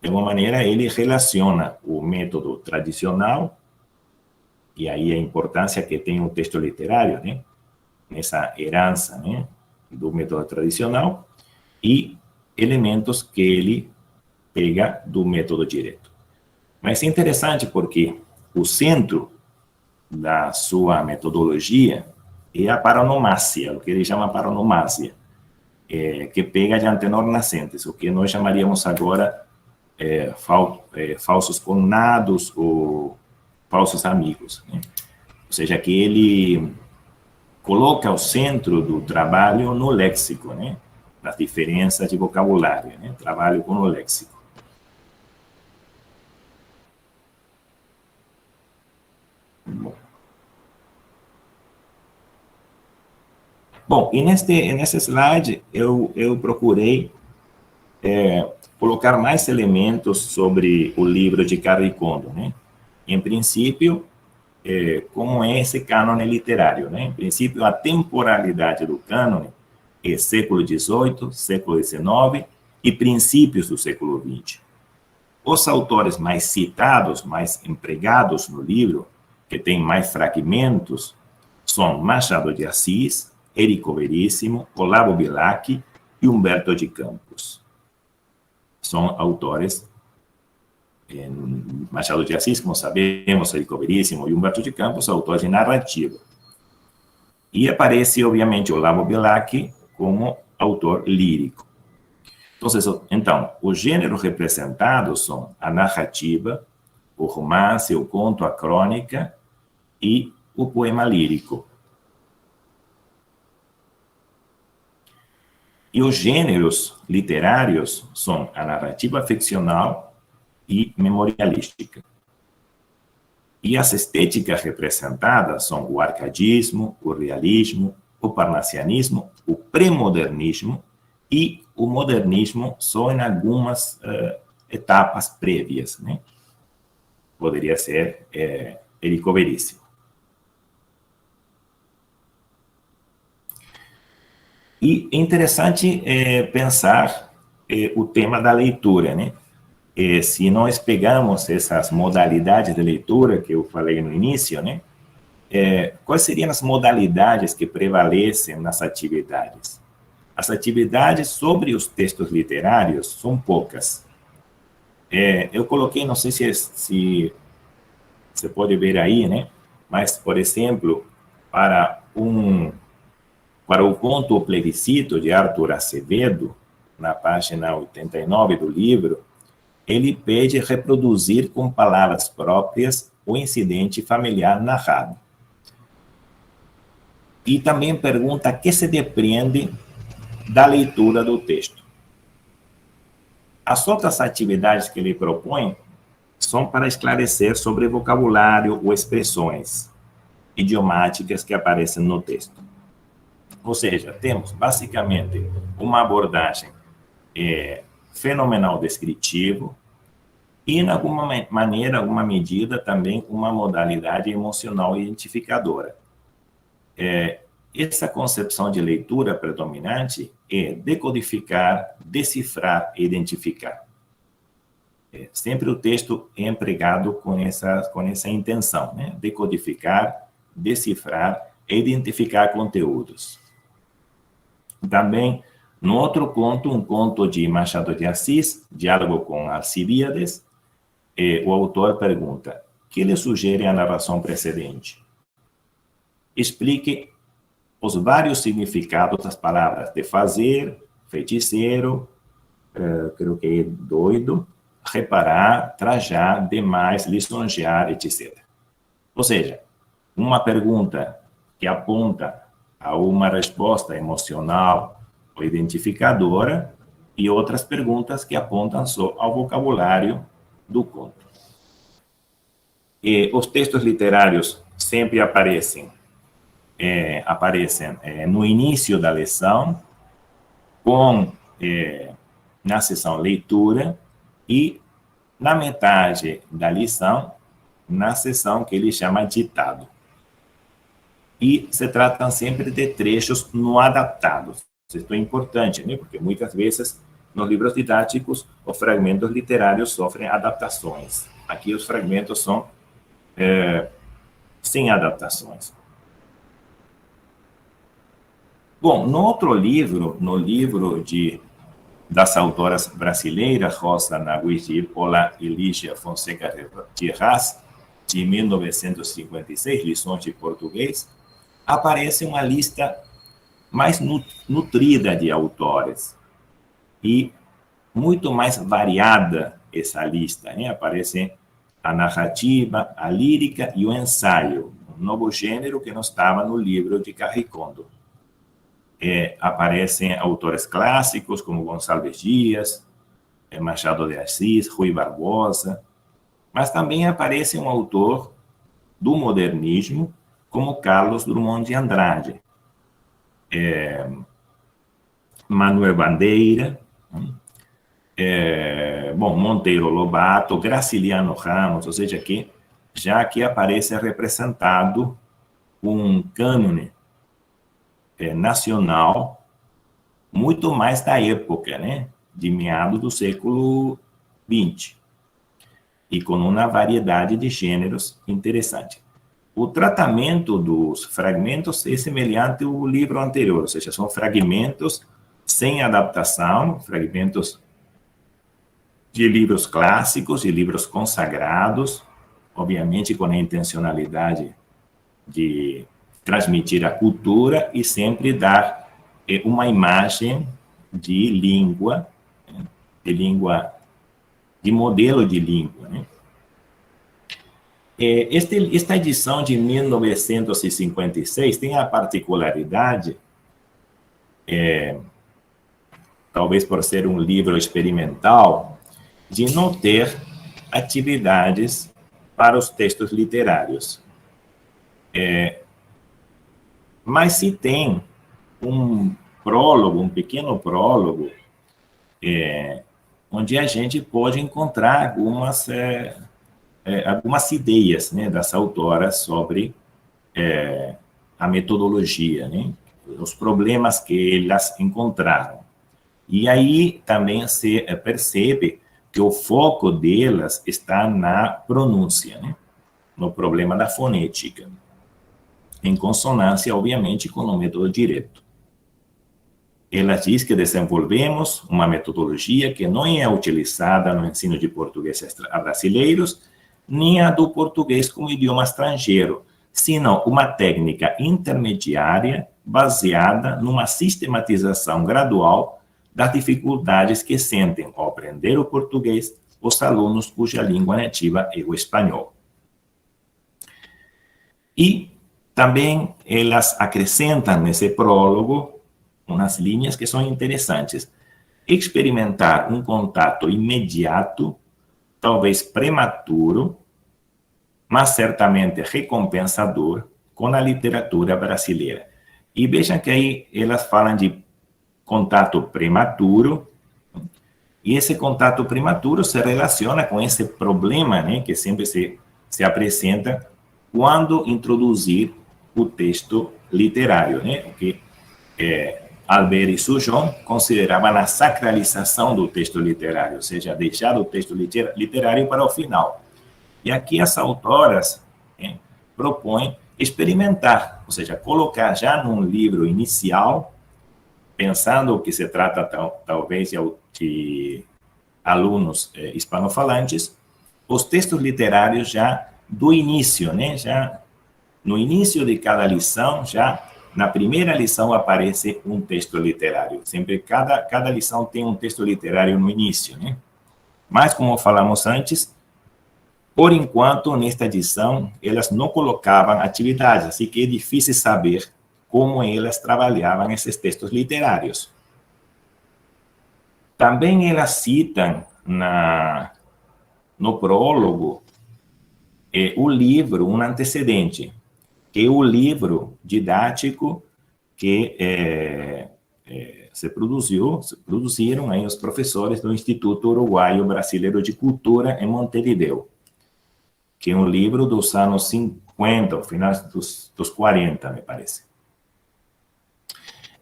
de uma maneira, ele relaciona o método tradicional, e aí a importância que tem o texto literário, né, nessa herança, né, do método tradicional, e elementos que ele pega do método direto. Mas é interessante porque o centro da sua metodologia é a paronomácia, o que ele chama paronomácia, que pega de antenor nascentes, o que nós chamaríamos agora falsos cognados ou falsos amigos, né? Ou seja, que ele coloca o centro do trabalho no léxico, né? Nas diferenças de vocabulário, né? Trabalho com o léxico. Bom, e nesse slide eu procurei colocar mais elementos sobre o livro de Carrie Kondo, né? Em princípio, como é esse cânone literário, né? Em princípio, a temporalidade do cânone é século XVIII, século XIX e princípios do século XX. Os autores mais citados, mais empregados no livro, que tem mais fragmentos, são Machado de Assis, Érico Veríssimo, Olavo Bilac e Humberto de Campos. São autores, Machado de Assis, como sabemos, Érico Veríssimo e Humberto de Campos, autores de narrativa. E aparece, obviamente, Olavo Bilac como autor lírico. Então, os gêneros representados são a narrativa, o romance, o conto, a crônica e o poema lírico. E os gêneros literários são a narrativa ficcional e memorialística. E as estéticas representadas são o arcadismo, o realismo, o parnassianismo, o pré-modernismo e o modernismo só em algumas etapas prévias, né? Poderia ser Érico Veríssimo. E é interessante pensar o tema da leitura, né? Se nós pegamos essas modalidades de leitura que eu falei no início, né? Quais seriam as modalidades que prevalecem nas atividades? As atividades sobre os textos literários são poucas. Eu coloquei, não sei se você pode ver aí, né? Mas, por exemplo, para o conto O Plebiscito, de Arthur Acevedo, na página 89 do livro, ele pede reproduzir com palavras próprias o incidente familiar narrado. E também pergunta que se depreende da leitura do texto. As outras atividades que ele propõe são para esclarecer sobre vocabulário ou expressões idiomáticas que aparecem no texto. Ou seja, temos basicamente uma abordagem fenomenal descritivo e, em alguma maneira, alguma medida, também uma modalidade emocional identificadora. Essa concepção de leitura predominante é decodificar, decifrar e identificar. Sempre o texto é empregado com essa intenção, né? Decodificar, decifrar e identificar conteúdos. Também, no outro conto, um conto de Machado de Assis, Diálogo com Alcibíades, o autor pergunta: que lhe sugere a narração precedente? Explique os vários significados das palavras de fazer, feiticeiro, creio que é doido, reparar, trajar, demais, lisonjear, etc. Ou seja, uma pergunta que aponta a uma resposta emocional ou identificadora e outras perguntas que apontam só ao vocabulário do conto. E os textos literários sempre aparecem no início da lição, na seção leitura, e na metade da lição, na seção que ele chama ditado. E se tratam sempre de trechos não adaptados. Isso é importante, né? Porque muitas vezes nos livros didáticos os fragmentos literários sofrem adaptações. Aqui os fragmentos são sem adaptações. Bom, no outro livro, no livro das autoras brasileiras, Rosa Naguigi e Paula Elígia Fonseca Tierras, de 1956, Lições de Português, aparece uma lista mais nutrida de autores e muito mais variada essa lista, né? Aparece a narrativa, a lírica e o ensaio, um novo gênero que não estava no livro de Carricondo. Aparecem autores clássicos como Gonçalves Dias, Machado de Assis, Rui Barbosa, mas também aparece um autor do modernismo como Carlos Drummond de Andrade, Manuel Bandeira, Monteiro Lobato, Graciliano Ramos, ou seja, já aqui aparece representado um cânone nacional muito mais da época, né, de meados do século XX, e com uma variedade de gêneros interessante. O tratamento dos fragmentos é semelhante ao livro anterior, ou seja, são fragmentos sem adaptação, fragmentos de livros clássicos, de livros consagrados, obviamente com a intencionalidade de transmitir a cultura e sempre dar uma imagem de língua, de modelo de língua, né? Esta edição de 1956 tem a particularidade, talvez por ser um livro experimental, de não ter atividades para os textos literários. Mas se tem um prólogo, um pequeno prólogo, onde a gente pode encontrar algumas ideias, né, das autoras sobre a metodologia, né, os problemas que elas encontraram. E aí também se percebe que o foco delas está na pronúncia, né, no problema da fonética, em consonância, obviamente, com o método direto. Ela diz que desenvolvemos uma metodologia que não é utilizada no ensino de português a brasileiros, nem a do português como idioma estrangeiro, sino uma técnica intermediária baseada numa sistematização gradual das dificuldades que sentem ao aprender o português os alunos cuja língua nativa é o espanhol. E também elas acrescentam nesse prólogo umas linhas que são interessantes. Experimentar um contato imediato, talvez prematuro, mas certamente recompensador com a literatura brasileira. E vejam que aí elas falam de contato prematuro, e esse contato prematuro se relaciona com esse problema, né, que sempre se apresenta quando introduzir o texto literário, né, o que Albert e Sujon consideravam a sacralização do texto literário, ou seja, deixar o texto literário para o final. E aqui as autoras propõem experimentar, ou seja, colocar já num livro inicial, pensando que se trata talvez de alunos hispanofalantes, os textos literários já do início, né? Já no início de cada lição, já na primeira lição aparece um texto literário. Sempre cada lição tem um texto literário no início, né? Mas, como falamos antes, por enquanto, nesta edição, elas não colocavam atividades, assim que é difícil saber como elas trabalhavam esses textos literários. Também elas citam no prólogo o livro, um antecedente, que é o livro didático que se produziram aí os professores do Instituto Uruguaio Brasileiro de Cultura em Montevideo, que é um livro dos anos 50, ao final dos 40, me parece.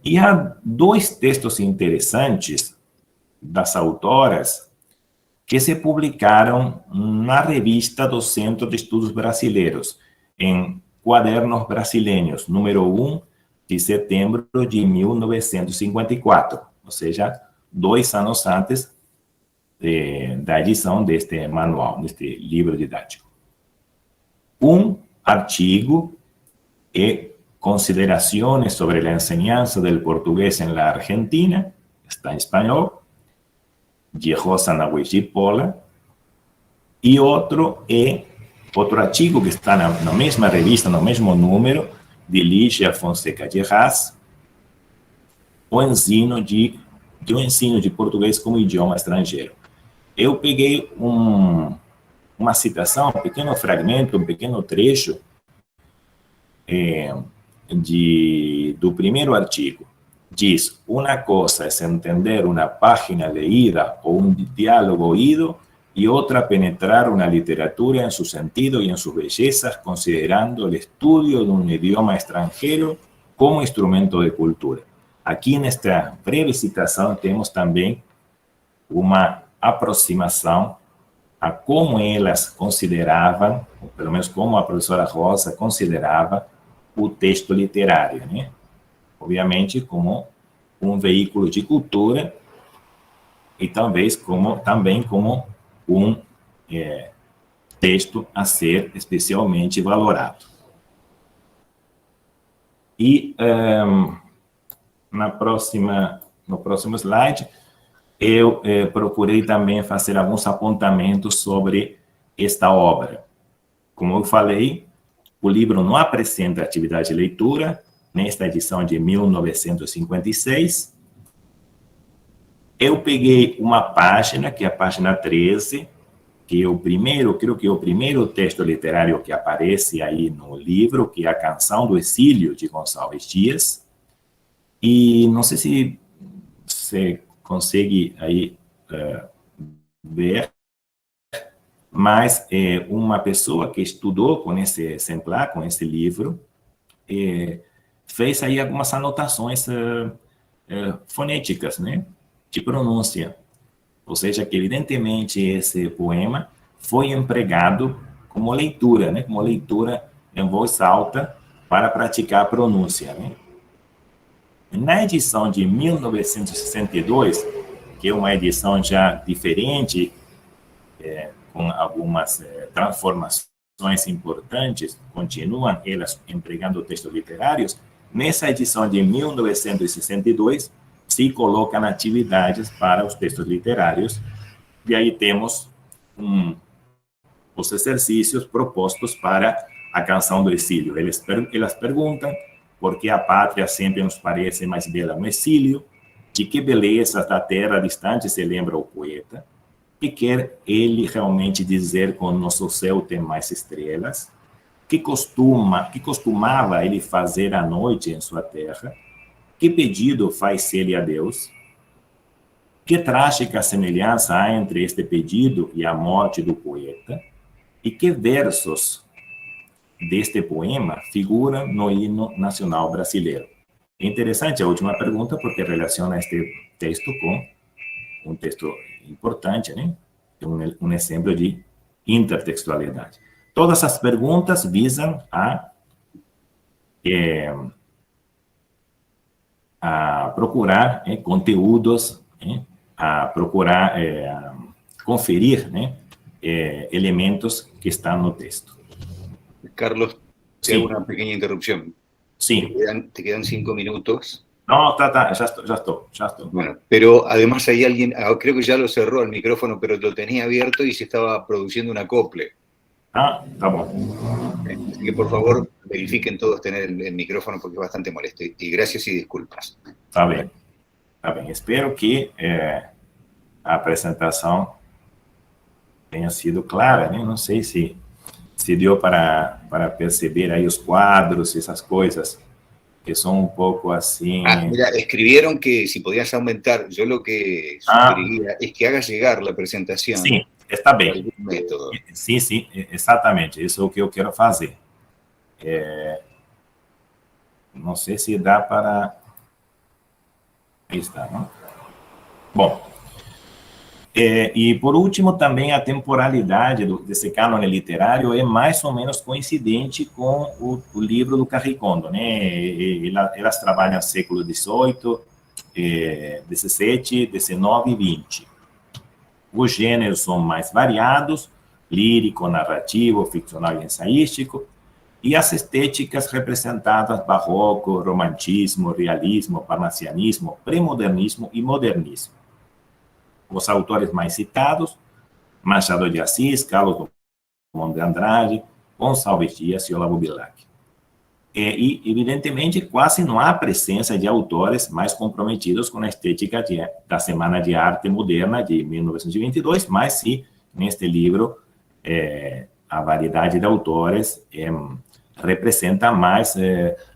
E há dois textos interessantes das autoras que se publicaram na revista do Centro de Estudos Brasileiros, em Quadernos Brasileiros, número 1, de setembro de 1954, ou seja, 2 anos antes da edição deste manual, deste livro didático. Um artigo é Considerações sobre a enseñanza del português en la Argentina, está em espanhol, de Rosa Nahuelli Pola, e outro artigo que está na mesma revista, no mesmo número, de Lígia Fonseca de Haas, o ensino de português como idioma estrangeiro. Eu peguei uma citação, um pequeno fragmento, um pequeno trecho do primeiro artigo. Diz: uma coisa é entender uma página leída ou um diálogo oído, y otra penetrar una literatura en su sentido y en sus bellezas, considerando el estudio de un idioma extranjero como instrumento de cultura. Aquí en esta breve citación tenemos también una aproximación a cómo ellas consideraban, o pelo menos como a professora Rosa considerava o texto literário, né? Obviamente como um veículo de cultura e talvez também como um texto a ser especialmente valorado. E no próximo slide, eu procurei também fazer alguns apontamentos sobre esta obra. Como eu falei, o livro não apresenta atividade de leitura, nesta edição de 1956. Eu peguei uma página, que é a página 13, que é o primeiro, creio que é o primeiro texto literário que aparece aí no livro, que é a Canção do Exílio, de Gonçalves Dias. E não sei se você consegue aí ver, mas uma pessoa que estudou com esse exemplar, com esse livro, fez aí algumas anotações fonéticas, né, de pronúncia. Ou seja, que evidentemente esse poema foi empregado como leitura, né, como leitura em voz alta para praticar a pronúncia, né. Na edição de 1962, que é uma edição já diferente, com algumas transformações importantes, continuam elas empregando textos literários. Nessa edição de 1962, se colocam atividades para os textos literários, e aí temos os exercícios propostos para a Canção do Exílio. Elas perguntam por que a pátria sempre nos parece mais bela no exílio, de que belezas da terra distante se lembra o poeta, que quer ele realmente dizer com nosso céu tem mais estrelas, que costumava ele fazer à noite em sua terra, que pedido faz ele a Deus, que trágica semelhança há entre este pedido e a morte do poeta, e que versos deste poema figuram no hino nacional brasileiro. É interessante a última pergunta, porque relaciona este texto com um texto importante, né? Um exemplo de intertextualidade. Todas as perguntas visam a procurar conteúdos, a procurar conferir, né, elementos que estão no texto. Carlos, te hago una pequeña interrupción. Sí. Te quedan 5 minutos. No, ya estoy. Bueno, pero además hay alguien, creo que ya lo cerró el micrófono, pero lo tenía abierto y se estaba produciendo un acople. Ah, está bueno. Así que por favor verifiquen todos tener el micrófono porque es bastante molesto. Y gracias y disculpas. Está bien. Espero que a apresentação tenha sido clara, né? Não sei se deu para perceber aí os quadros, essas coisas, que son un poco así. Mira, escribieron que si podías aumentar, yo lo que sugeriría es que hagas llegar la presentación. Sí, está bien. Por algún método. Sí, sí, exactamente, eso es lo que yo quiero hacer. No sé si da para... Ahí está, ¿no? Bom, e por último, também a temporalidade desse cânone literário é mais ou menos coincidente com o livro do Carrie Kondo, né? Elas trabalham século XVIII, XVII, XIX e XX. Os gêneros são mais variados, lírico, narrativo, ficcional e ensaístico, e as estéticas representadas barroco, romantismo, realismo, parnassianismo, pré-modernismo e modernismo. Os autores mais citados, Machado de Assis, Carlos Drummond de Andrade, Gonçalves Dias e Olavo Bilac. E, evidentemente, quase não há presença de autores mais comprometidos com a estética da Semana de Arte Moderna de 1922, mas sim, neste livro, a variedade de autores representa mais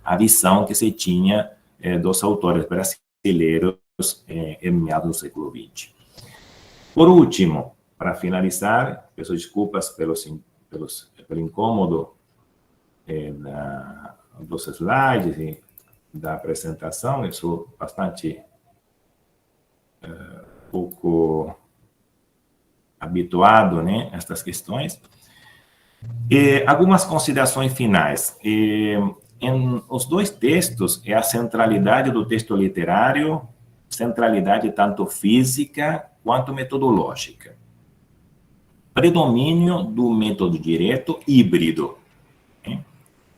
a visão que se tinha dos autores brasileiros em meados do século XX. Por último, para finalizar, peço desculpas pelo incômodo dos slides e da apresentação, eu sou bastante pouco habituado, né, a estas questões. Algumas considerações finais. Em os dois textos, é a centralidade do texto literário, centralidade tanto física quanto metodológica. Predomínio do método direto híbrido, né?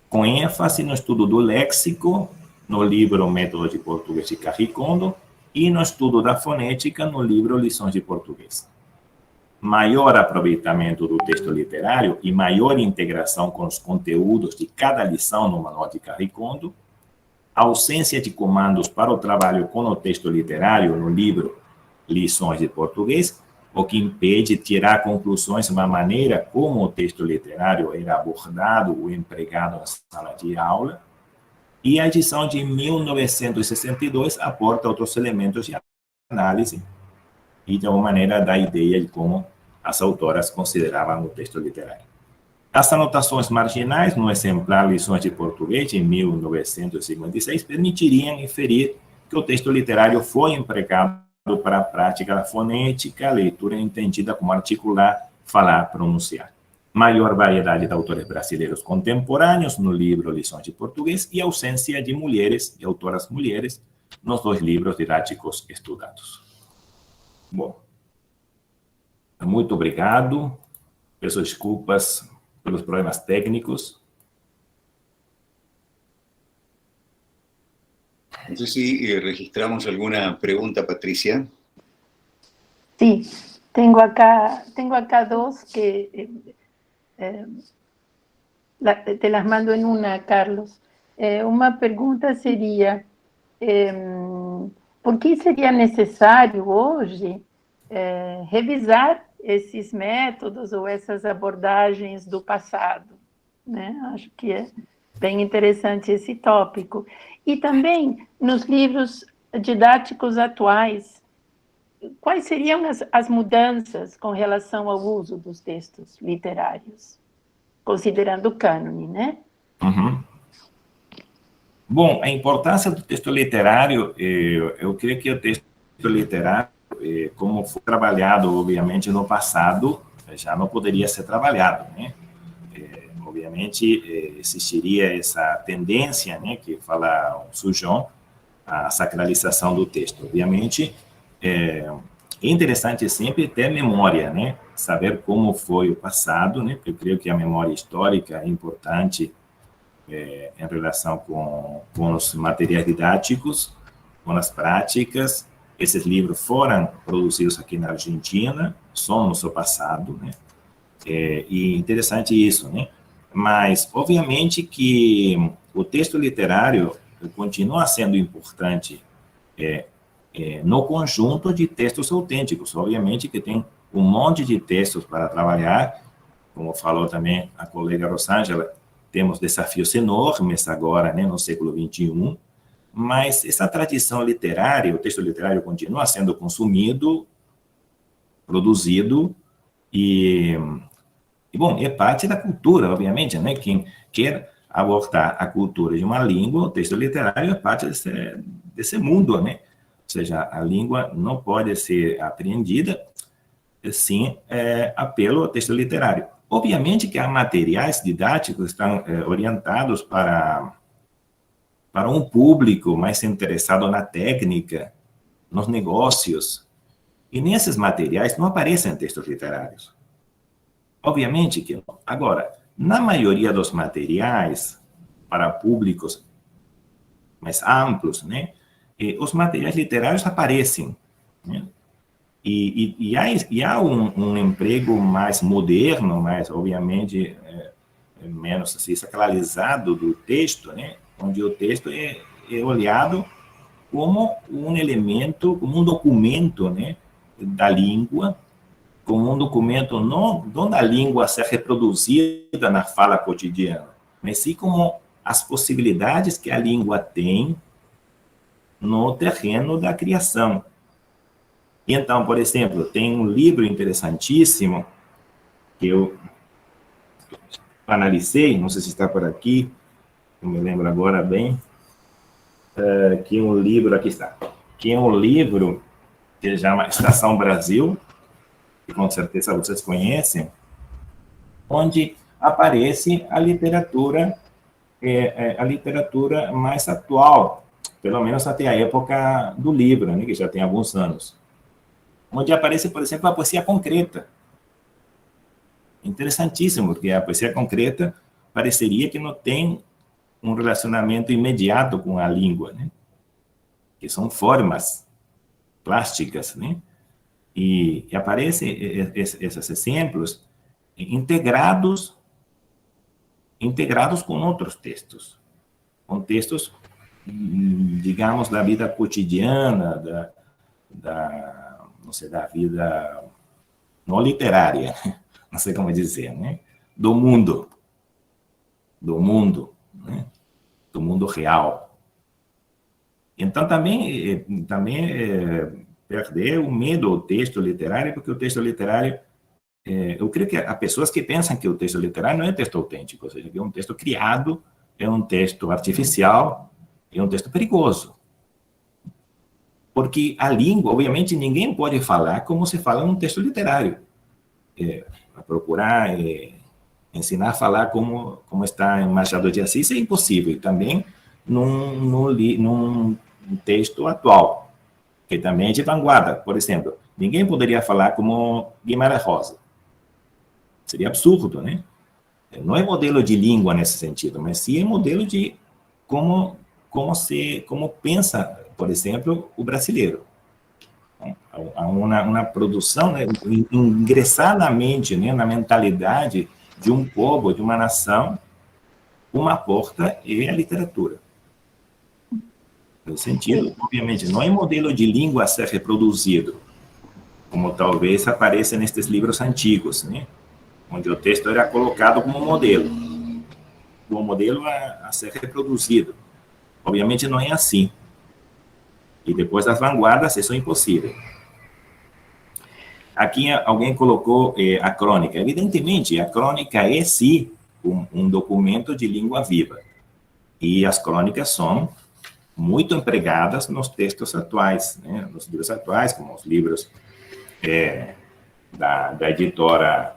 Com ênfase no estudo do léxico, no livro Método de Português de Carrie Kondo, e no estudo da fonética, no livro Lições de Português. Maior aproveitamento do texto literário e maior integração com os conteúdos de cada lição no Manual de Carrie Kondo, ausência de comandos para o trabalho com o texto literário no livro Lições de Português, o que impede tirar conclusões de uma maneira como o texto literário era abordado ou empregado na sala de aula, e a edição de 1962 aporta outros elementos de análise e, de alguma maneira, dá ideia de como as autoras consideravam o texto literário. As anotações marginais no exemplar Lições de Português, de 1956, permitiriam inferir que o texto literário foi empregado para a prática da fonética, a leitura entendida como articular, falar, pronunciar. Maior variedade de autores brasileiros contemporâneos no livro Lições de Português e ausência de mulheres, de autoras mulheres, nos dois livros didáticos estudados. Bom, muito obrigado. Peço desculpas pelos problemas técnicos. No sé si registramos alguna pregunta, Patricia. Sí, tengo acá dos que te las mando en una, Carlos. Uma pergunta seria, por que seria necessário hoje revisar esses métodos ou essas abordagens do passado, né? Acho que é bem interessante esse tópico. E também, nos livros didáticos atuais, quais seriam as mudanças com relação ao uso dos textos literários, considerando o cânone, né? Uhum. Bom, a importância do texto literário, eu creio que o texto literário, como foi trabalhado, obviamente, no passado, já não poderia ser trabalhado, né? Obviamente, existiria essa tendência, né, que fala o Sujon, a sacralização do texto. Obviamente, é interessante sempre ter memória, né, saber como foi o passado, né, porque eu creio que a memória histórica é importante em relação com os materiais didáticos, com as práticas. Esses livros foram produzidos aqui na Argentina, são no seu passado, né, e interessante isso, né. Mas, obviamente, que o texto literário continua sendo importante no conjunto de textos autênticos. Obviamente que tem um monte de textos para trabalhar, como falou também a colega Rosângela, temos desafios enormes agora, né, no século XXI, mas essa tradição literária, o texto literário continua sendo consumido, produzido, bom, é parte da cultura, obviamente, né? Quem quer abordar a cultura de uma língua, o texto literário é parte desse mundo, né? Ou seja, a língua não pode ser apreendida sem apelo ao texto literário. Obviamente que há materiais didáticos que estão orientados para um público mais interessado na técnica, nos negócios, e nesses materiais não aparecem textos literários. Obviamente que não. Agora, na maioria dos materiais para públicos mais amplos, né, os materiais literários aparecem, né? E há um emprego mais moderno, mais, obviamente, menos assim, sacralizado do texto, né, onde o texto é olhado como um elemento, como um documento, né, da língua, como um documento não da língua a ser reproduzida na fala cotidiana, mas sim como as possibilidades que a língua tem no terreno da criação. Então, por exemplo, tem um livro interessantíssimo que eu analisei, não sei se está por aqui, não me lembro agora bem, que é um livro, aqui está, que é um livro que se chama Estação Brasil, que com certeza vocês conhecem, onde aparece a literatura mais atual, pelo menos até a época do livro, né, que já tem alguns anos, onde aparece, por exemplo, a poesia concreta. Interessantíssimo, porque a poesia concreta pareceria que não tem um relacionamento imediato com a língua, né? Que são formas plásticas, né? E aparecem esses exemplos integrados com outros textos, com textos, digamos, da vida cotidiana, não sei, da vida não literária, não sei como dizer, né? Do mundo, né? Do mundo real. Então, também perder o medo ao texto literário, porque o texto literário, eu creio que há pessoas que pensam que o texto literário não é texto autêntico, ou seja, que é um texto criado, é um texto artificial, é um texto perigoso. Porque a língua, obviamente, ninguém pode falar como se fala num texto literário. Procurar ensinar a falar como está em Machado de Assis é impossível. E também num texto atual, que também é de vanguarda. Por exemplo, ninguém poderia falar como Guimarães Rosa. Seria absurdo, né? Não é modelo de língua nesse sentido, mas sim é modelo de como pensa, por exemplo, o brasileiro. Há uma produção, né, ingressar na mente, né, na mentalidade de um povo, de uma nação, uma porta é a literatura. No sentido, obviamente, não é modelo de língua a ser reproduzido, como talvez apareça nestes livros antigos, né, onde o texto era colocado como modelo a ser reproduzido. Obviamente não é assim. E depois das vanguardas, isso é impossível. Aqui alguém colocou a crônica. Evidentemente, a crônica é, sim, um documento de língua viva. E as crônicas são muito empregadas nos textos atuais, né? Nos livros atuais, como os livros da editora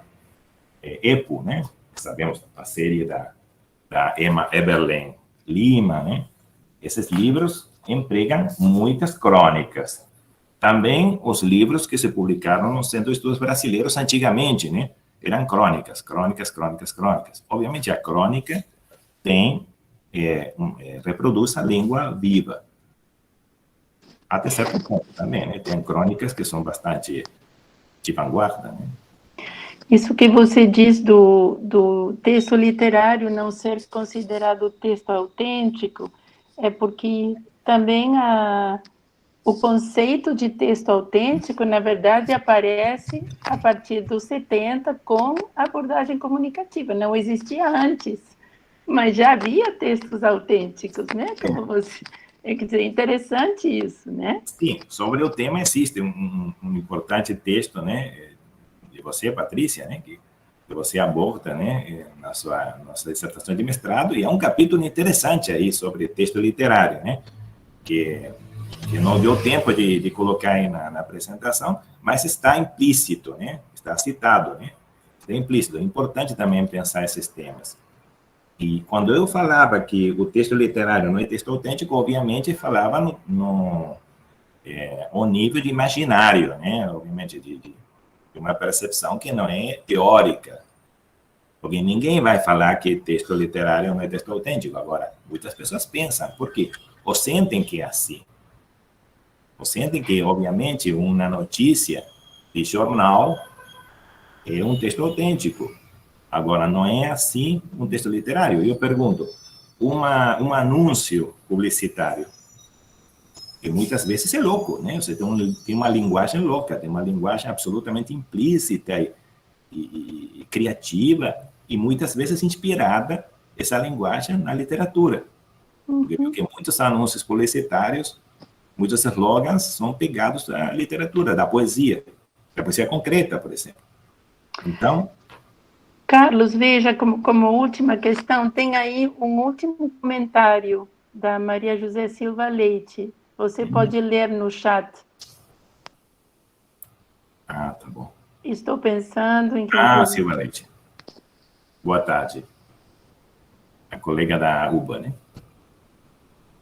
EPO, né? Sabemos a série da Emma Eberlen Lima, né? Esses livros empregam muitas crônicas. Também os livros que se publicaram no Centro de Estudos Brasileiros antigamente, né? Eram crônicas. Obviamente, a crônica reproduz a língua viva. Até certo ponto também, né? Tem crônicas que são bastante de vanguarda, né? Isso que você diz do texto literário não ser considerado texto autêntico é porque também o conceito de texto autêntico, na verdade, aparece a partir dos 70 com a abordagem comunicativa. Não existia antes, mas já havia textos autênticos, né? Como você... Quer dizer, interessante isso, né? Sim, sobre o tema existe um importante texto, né, de você, Patrícia, né, que você aborda, né, na sua dissertação de mestrado, e é um capítulo interessante aí sobre texto literário, né, que não deu tempo de colocar aí na apresentação, mas está implícito, né, está citado, né, está implícito. É importante também pensar esses temas. E quando eu falava que o texto literário não é texto autêntico, obviamente falava no nível de imaginário, né? Obviamente de uma percepção que não é teórica. Porque ninguém vai falar que texto literário não é texto autêntico. Agora, muitas pessoas pensam, por quê? Ou sentem que é assim. Ou sentem que, obviamente, uma notícia de jornal é um texto autêntico. Agora, não é assim um texto literário. Eu pergunto, um anúncio publicitário, que muitas vezes é louco, né? Você tem uma linguagem louca, tem uma linguagem absolutamente implícita e criativa, e muitas vezes inspirada, essa linguagem, na literatura. Porque muitos anúncios publicitários, muitos slogans são pegados da literatura, da poesia concreta, por exemplo. Então... Carlos, veja, como última questão, tem aí um último comentário da Maria José Silva Leite. Você pode ler no chat. Ah, tá bom. Estou pensando em... Silva Leite. Boa tarde. A colega da UBA, né?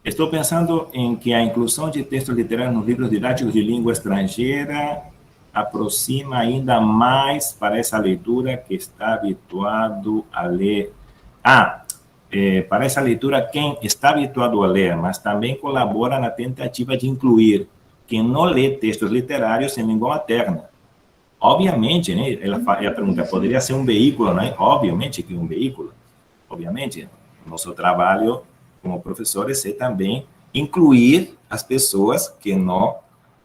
Estou pensando em que a inclusão de textos literários nos livros didáticos de língua estrangeira aproxima ainda mais para essa leitura que está habituado a ler. Para essa leitura, quem está habituado a ler, mas também colabora na tentativa de incluir quem não lê textos literários em língua materna. Obviamente, né, ela pergunta, poderia ser um veículo, né? Obviamente que um veículo. Obviamente, nosso trabalho como professores é também incluir as pessoas que não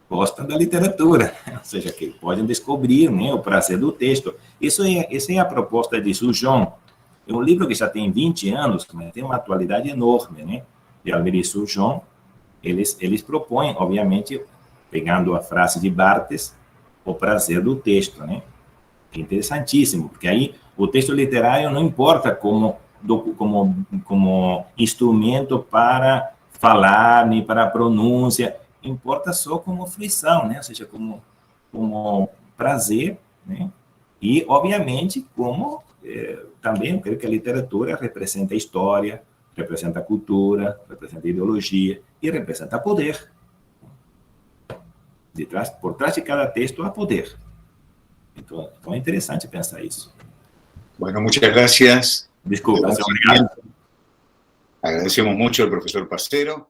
gostam da literatura, ou seja, que podem descobrir, né, o prazer do texto. Essa é a proposta de Surgeon. É um livro que já tem 20 anos, mas tem uma atualidade enorme, né? De Albert e Surgeon. Eles propõem, obviamente, pegando a frase de Barthes, o prazer do texto, né? É interessantíssimo, porque aí o texto literário não importa como instrumento para falar, nem para pronúncia, importa só como fruição, né? Ou seja, como prazer, né? E, obviamente, como também, eu creio que a literatura representa a história, representa a cultura, representa a ideologia e representa poder. Por trás de cada texto há poder. Então é interessante pensar isso. Bueno, muchas gracias. Desculpa, obrigado. Agradecemos mucho al profesor Passero.